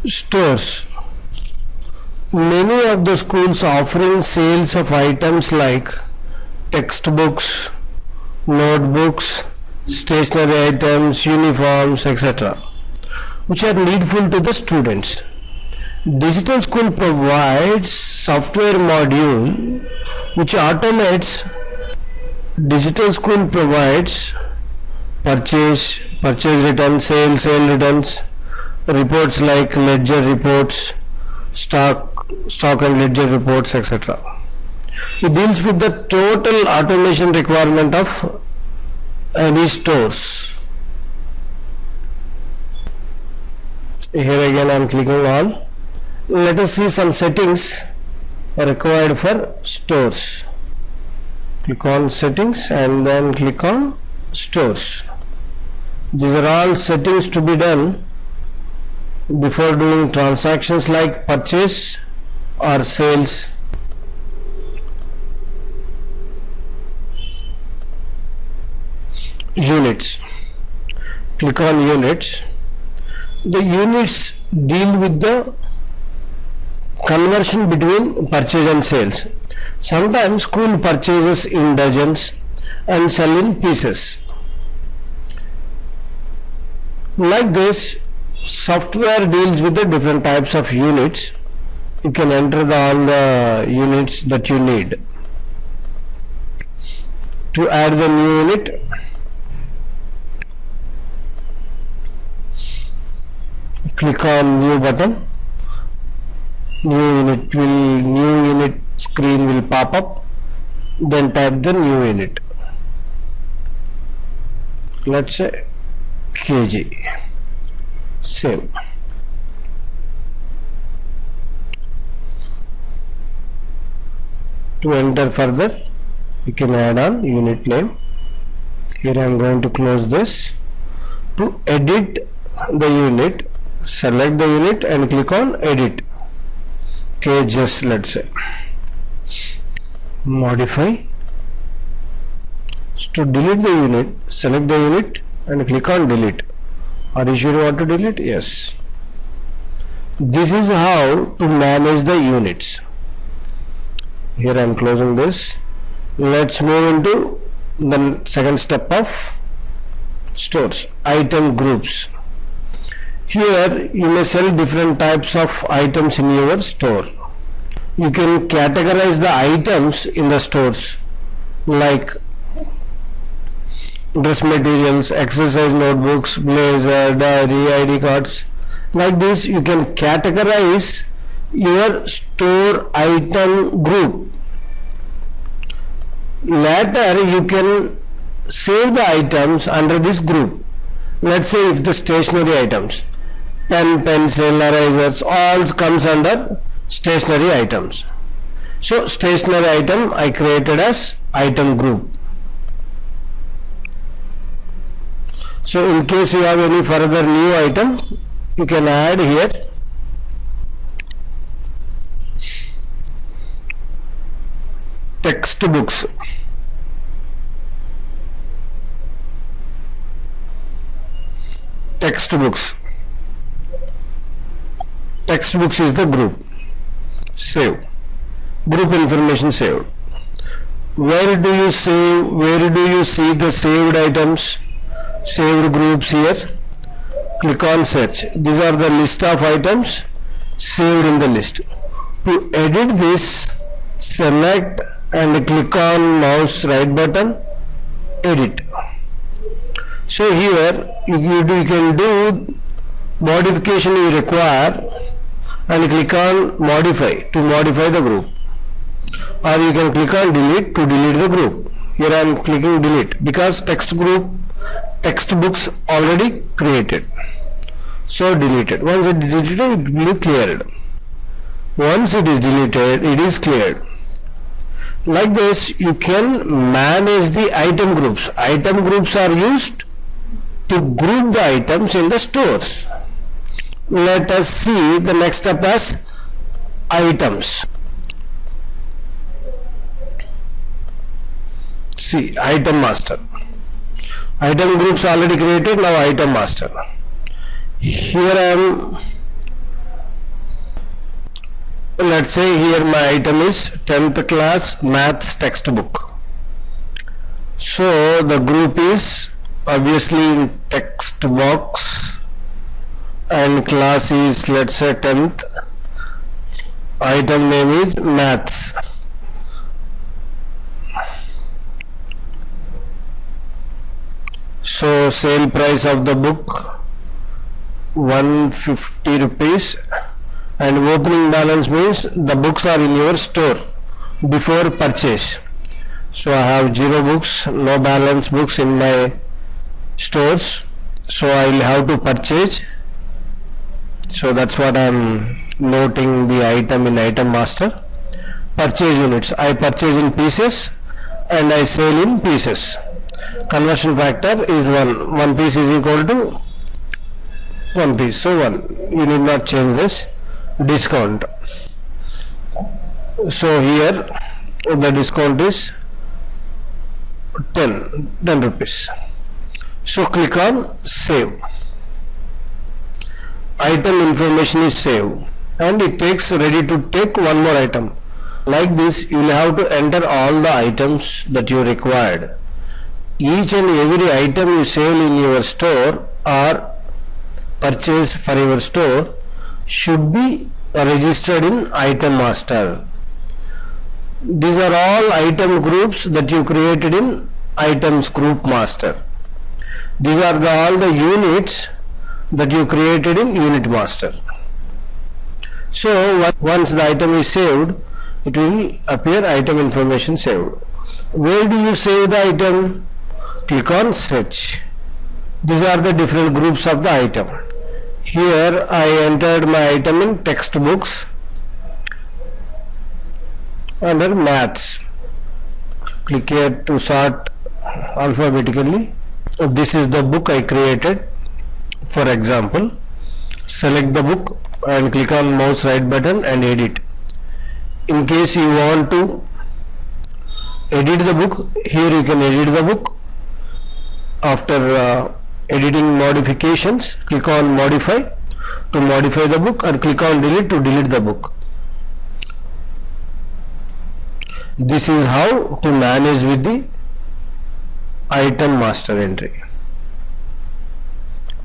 Stores. Many of the schools offering sales of items like textbooks, notebooks, stationery items, uniforms, etc., which are needful to the students. Digital School provides software module which automates. Digital School provides purchase returns, sale returns, reports like ledger reports, stock and ledger reports, etc. It deals with the total automation requirement of any stores. Here again I am clicking on. Let us see some settings required for stores. Click on settings and then click on stores. These are all settings to be done before doing transactions like purchase or sales. Units. Click on units. The units deal with the conversion between purchase and sales. Sometimes school purchases in dozens and sell in pieces. Like this, software deals with the different types of units. You can enter all the units that you need. To add the new unit, click on new button. New unit screen will pop up. Then type the new unit. Let's say kg. Save. To enter further, you can add on unit name. Here I am going to close this. To edit the unit, select the unit and click on edit. Kgs, let's say. Modify. To delete the unit, select the unit and click on delete. Are you sure you want to delete? Yes. This is how to manage the units. Here I am closing this. Let's move into the second step of stores. Item groups. Here you may sell different types of items in your store. You can categorize the items in the stores like dress materials, exercise notebooks, blazer, diary, ID cards. Like this you can categorize your store item group. Later you can save the items under this group. Let's say if the stationery items, pen, pencil, erasers, all comes under stationery items. So stationery item I created as item group. So in case you have any further new item, you can add here. Textbooks. Textbooks. Textbooks is the group. Save. Group information saved. Where do you save? Where do you see the saved items? Saved groups here. Click on search. These are the list of items saved in the list. To edit this, select and click on mouse right button, edit. So here you can do modification you require and click on modify to modify the group, or you can click on delete to delete the group. Here I am clicking delete because textbooks already created, so deleted. Once it is deleted, it will be cleared. Once it is deleted, it is cleared. Like this you can manage the item groups. Item groups are used to group the items in the stores. Let us see the next step as items. See, item master. Item groups already created, now item master. Here I am let's say here my item is 10th class maths textbook. So the group is obviously in text box and class is, let's say, 10th. Item name is maths. So sale price of the book 150 rupees, and opening balance means the books are in your store before purchase. So I have 0 books, no balance books in my stores, so I will have to purchase. So that's what I am noting the item in item master. Purchase units, I purchase in pieces and I sell in pieces. Conversion factor is 1. 1 piece is equal to 1 piece. So 1. You need not change this. Discount. So here the discount is 10 rupees. So click on save. Item information is saved and it takes ready to take one more item. Like this, you will have to enter all the items that you required. Each and every item you sell in your store or purchase for your store should be registered in item master. These are all item groups that you created in items group master. These are all the units that you created in unit master. So once the item is saved, it will appear item information saved. Where do you save the item? Click on search. These are the different groups of the item. Here I entered my item in textbooks under maths. Click here to sort alphabetically. This is the book I created. For example, select the book and click on mouse right button and edit. In case you want to edit the book, here you can edit the book. After editing modifications, click on modify to modify the book, or click on delete to delete the book. This is how to manage with the item master entry.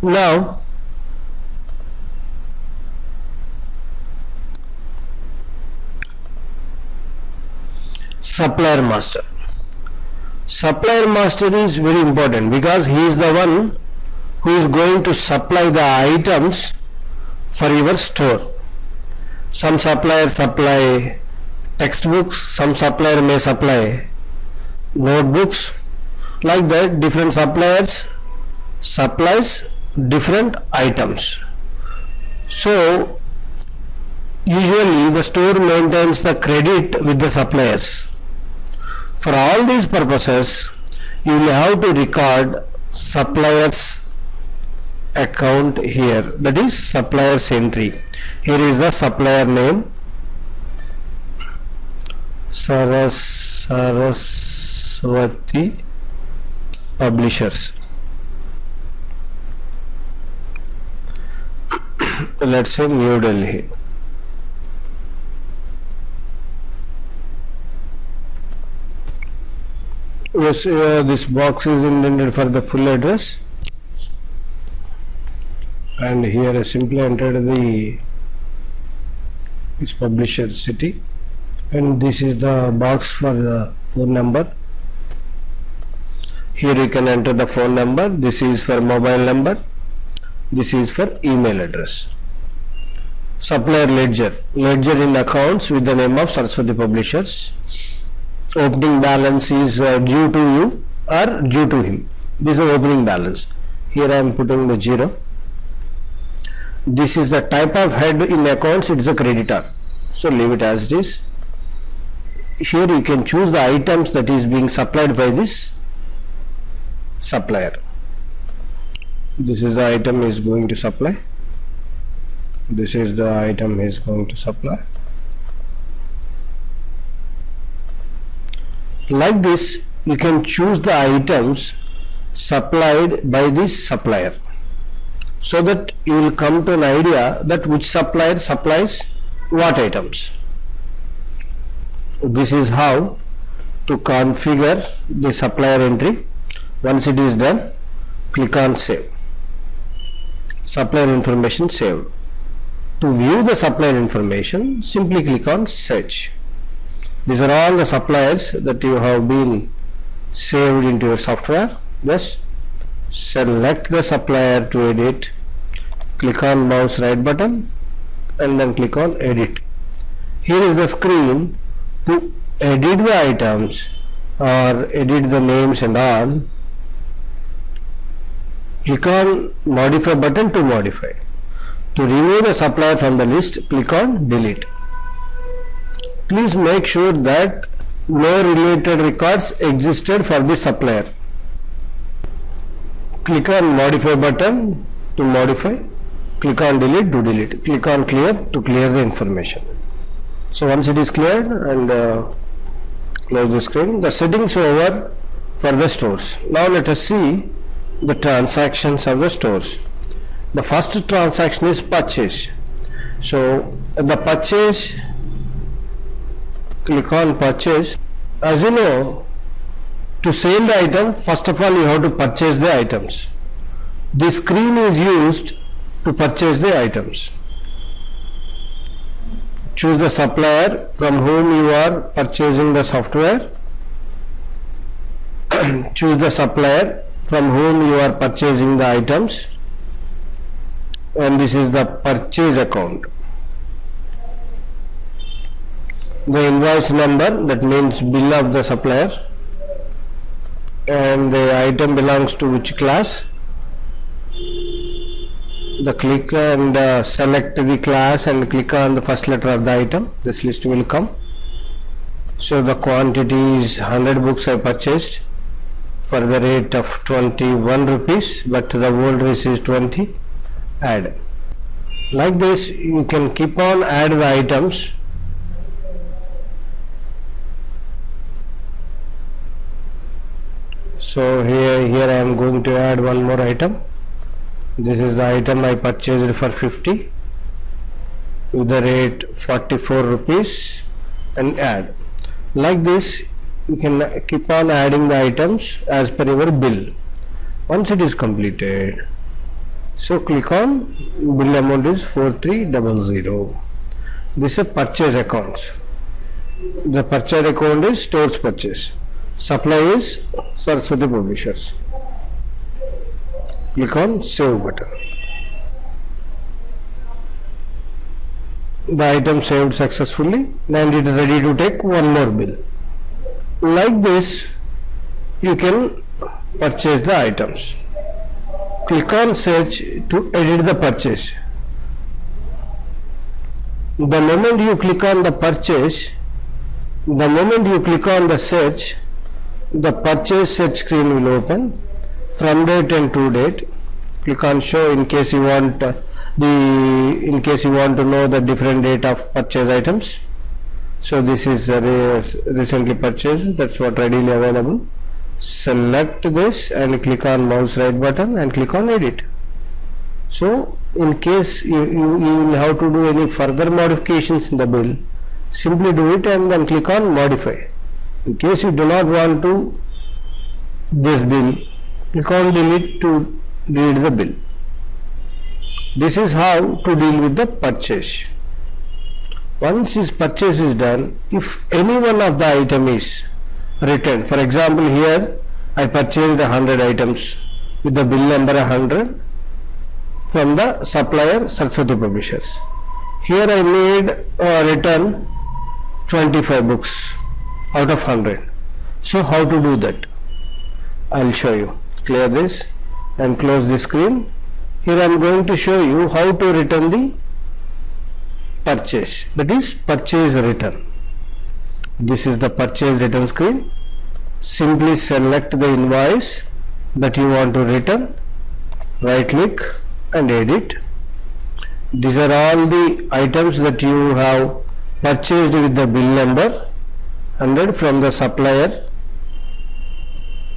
Now supplier master. Supplier master is very important because he is the one who is going to supply the items for your store. Some suppliers supply textbooks, some supplier may supply notebooks. Like that, different suppliers supplies different items. So usually the store maintains the credit with the suppliers. For all these purposes, you will have to record suppliers account here, that is suppliers entry. Here is the supplier name, Saraswati Publishers. Let's say New Delhi. Yes, this box is intended for the full address, and here I simply entered this publisher city, and this is the box for the phone number. Here you can enter the phone number. This is for mobile number. This is for email address. Supplier ledger in accounts with the name of Saraswati Publishers. Opening balance is due to you or due to him. This is opening balance. Here I am putting the 0. This is the type of head in accounts. It is a creditor, so leave it as it is. Here you can choose the items that is being supplied by this supplier. This is the item is going to supply. This is the item is going to supply. Like this, you can choose the items supplied by this supplier, so that you will come to an idea that which supplier supplies what items. This is how to configure the supplier entry. Once it is done, click on save. Supplier information saved. To view the supplier information, simply click on search. These are all the suppliers that you have been saved into your software. Just select the supplier to edit, click on mouse right button and then click on edit. Here is the screen to edit the items or edit the names and all. Click on modify button to modify. To remove the supplier from the list, click on delete. Please make sure that no related records existed for the supplier. Click on modify button to modify. Click on delete to delete. Click on clear to clear the information. So once it is cleared, and close the screen. The settings over for the stores. Now let us see the transactions of the stores. The first transaction is purchase. So the purchase, click on purchase. As you know, to sell the item, first of all you have to purchase the items. This screen is used to purchase the items. Choose the supplier from whom you are purchasing the software. Choose the supplier from whom you are purchasing the items, and this is the purchase account. The invoice number, that means bill of the supplier, and the item belongs to which class. The click and select the class and click on the first letter of the item. This list will come. So the quantity is 100 books I purchased for the rate of 21 rupees, but the old rate is 20. Add. Like this you can keep on add the items. So here I am going to add one more item. This is the item I purchased for 50 with the rate 44 rupees, and add. Like this you can keep on adding the items as per your bill. Once it is completed, so click on bill amount is 4300. This is purchase accounts. The purchase account is stores purchase. Supply is Saraswati Publishers. Click on save button. The item saved successfully and it is ready to take one more bill. Like this you can purchase the items. Click on search to edit the purchase. The moment you click on the purchase, the moment you click on the search, the purchase search screen will open. From date and to date, click on show in case you want to know the different date of purchase items. So this is recently purchased, that's what readily available. Select this and click on mouse right button and click on edit. So in case you will have to do any further modifications in the bill, simply do it and then click on modify. In case you do not want to this bill, click on delete to read the bill. This is how to deal with the purchase. Once this purchase is done, if any one of the item is returned, for example here I purchased 100 items with the bill number 100 from the supplier Saraswati Publishers. Here I made a return 25 books out of 100. So how to do that? I will show you. Clear this and close the screen. Here I am going to show you how to return the purchase, that is purchase return. This is the purchase return screen. Simply select the invoice that you want to return, right click and edit. These are all the items that you have purchased with the bill number 100 from the supplier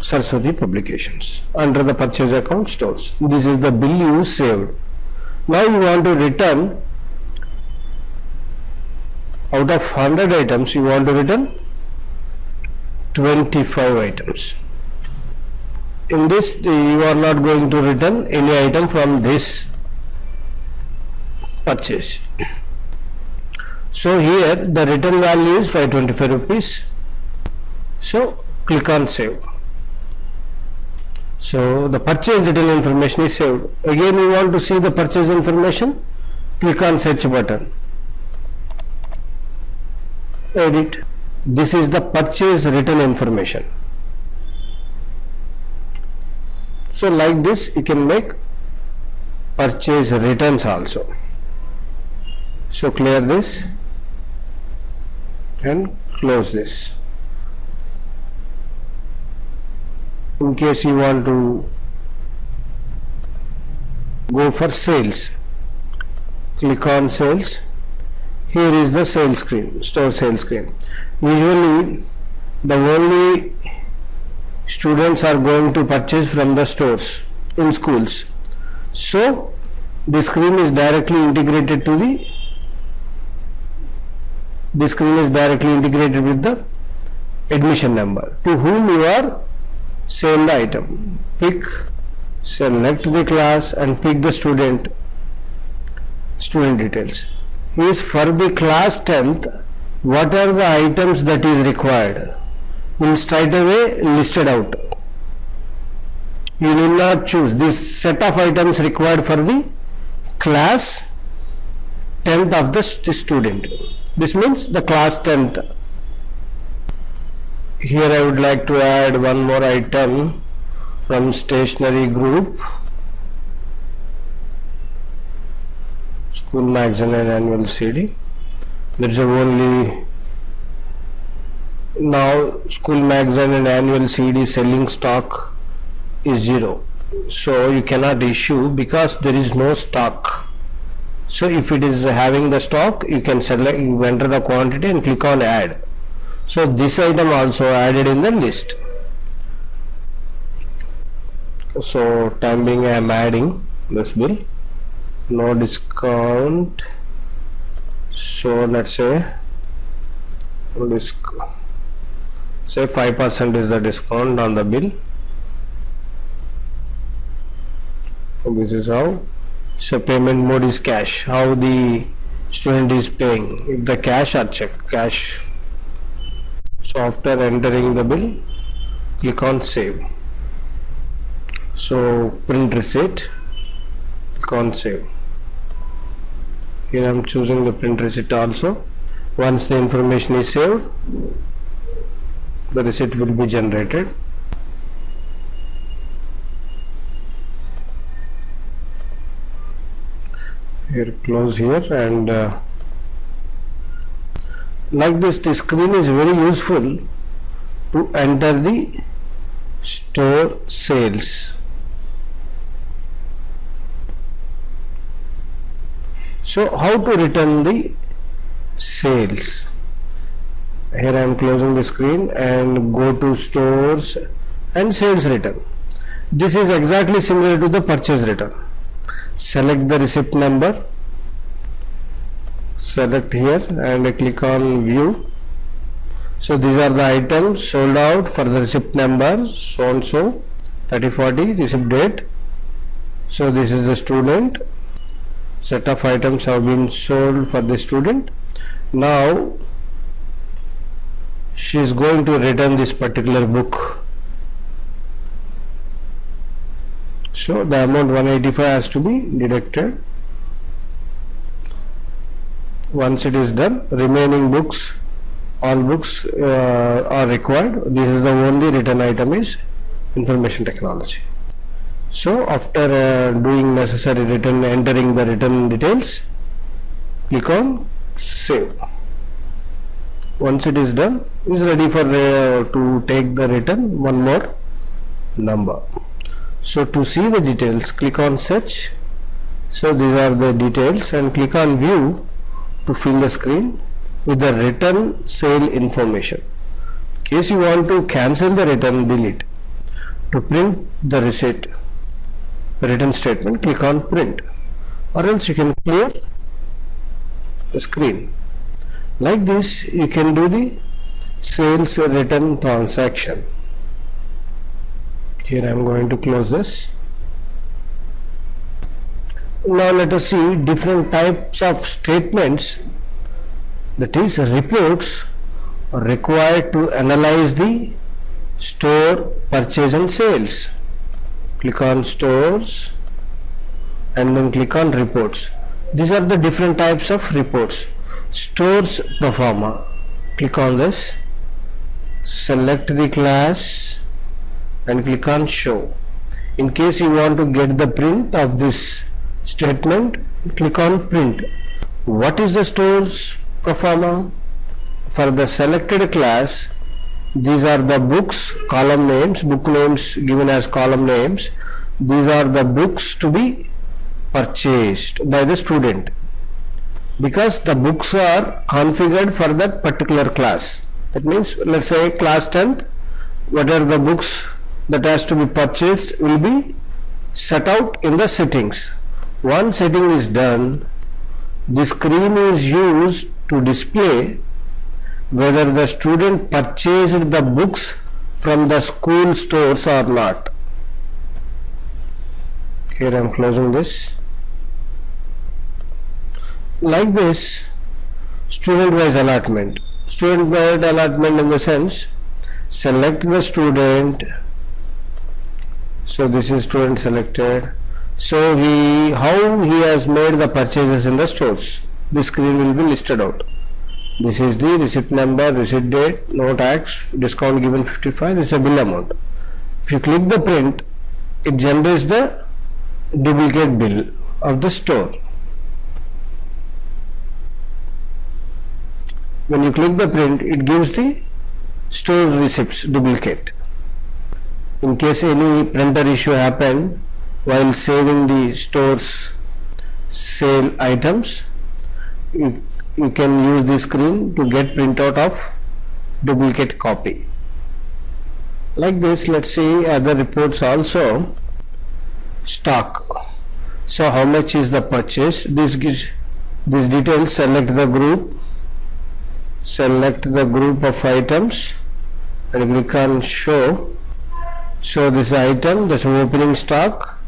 Saraswati Publications under the purchase account stores. This is the bill you saved. Now you want to return Out of 100 items, you want to return 25 items. In this, you are not going to return any item from this purchase. So here the return value is 525 rupees. So click on save. So the purchase detail information is saved. Again you want to see the purchase information, click on search button. Edit. This is the purchase return information. So like this you can make purchase returns also. So clear this and close this. In case you want to go for sales, click on sales. Here is the sales screen, store sales screen. Usually the only students are going to purchase from the stores in schools. So the screen is directly integrated to the screen is directly integrated with the admission number to whom you are selling the item. Pick, select the class and pick the student details. Is for the class 10th, what are the items that is required? Will straight away listed out. You need not choose this set of items required for the class 10th of the student. This means the class 10th. Here I would like to add one more item from stationery group. School magazine and annual CD. There is only now school magazine and annual CD selling stock is 0. So you cannot issue because there is no stock. So if it is having the stock, you can select, you enter the quantity and click on add. So this item also added in the list. So time being I am adding this bill. No discount. So let's say 5% is the discount on the bill. So this is how. So payment mode is cash. How the student is paying, if the cash or check, cash. So after entering the bill, click on save. So print receipt, click on save. Here I am choosing the print receipt also. Once the information is saved, the receipt will be generated. Here close here and like this, the screen is very useful to enter the store sales. So how to return the sales? Here I am closing the screen and go to stores and sales return. This is exactly similar to the purchase return. Select the receipt number, select here and click on view. So these are the items sold out for the receipt number so and so 3040 receipt date. So this is the student. Set of items have been sold for the student. Now she is going to return this particular book. So the amount 185 has to be deducted. Once it is done, remaining books, all books are required. This is the only return item is information technology. So after doing necessary return, entering the return details, click on save. Once it is done, it is ready for to take the return one more number. So to see the details, click on search. So these are the details and click on view to fill the screen with the return sale information. In case you want to cancel the return, delete. To print the receipt, return statement, click on print, or else you can clear the screen. Like this, you can do the sales return transaction. Here I am going to close this. Now let us see different types of statements, that is reports, are required to analyze the store purchase and sales. Click on stores and then click on reports. These are the different types of reports. Stores pro forma. Click on this, select the class and click on show. In case you want to get the print of this statement, click on print. What is the stores pro forma? For the selected class, these are the books, column names, book names given as column names. These are the books to be purchased by the student, because the books are configured for that particular class. That means, let's say class 10th, what are the books that has to be purchased will be set out in the settings. Once setting is done, the screen is used to display whether the student purchased the books from the school stores or not. Here I am closing this. Like this, student wise allotment. Student wise allotment in the sense, select the student. So this is student selected. So how he has made the purchases in the stores. The screen will be listed out. This is the receipt number, receipt date, no tax, discount given 55, this is a bill amount. If you click the print, it generates the duplicate bill of the store. When you click the print, it gives the store receipts duplicate. In case any printer issue happened while saving the store's sale items, you can use the screen to get printout of duplicate copy. Like this, let's see other reports also. Stock. So how much is the purchase? This gives these details. Select the group. Select the group of items and click on show. So this item, this opening stock,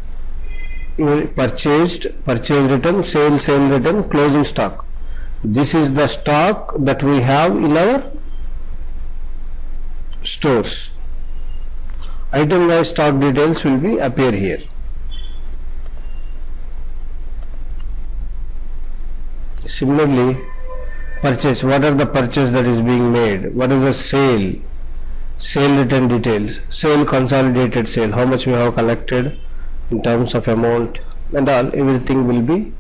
purchased, purchase return, sale return, closing stock. This is the stock that we have in our stores. Item wise stock details will be appear here. Similarly, purchase, what are the purchase that is being made, what is the sale return details, sale consolidated sale, how much we have collected in terms of amount and all, everything will be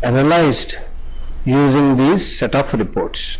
analyzed using these set of reports.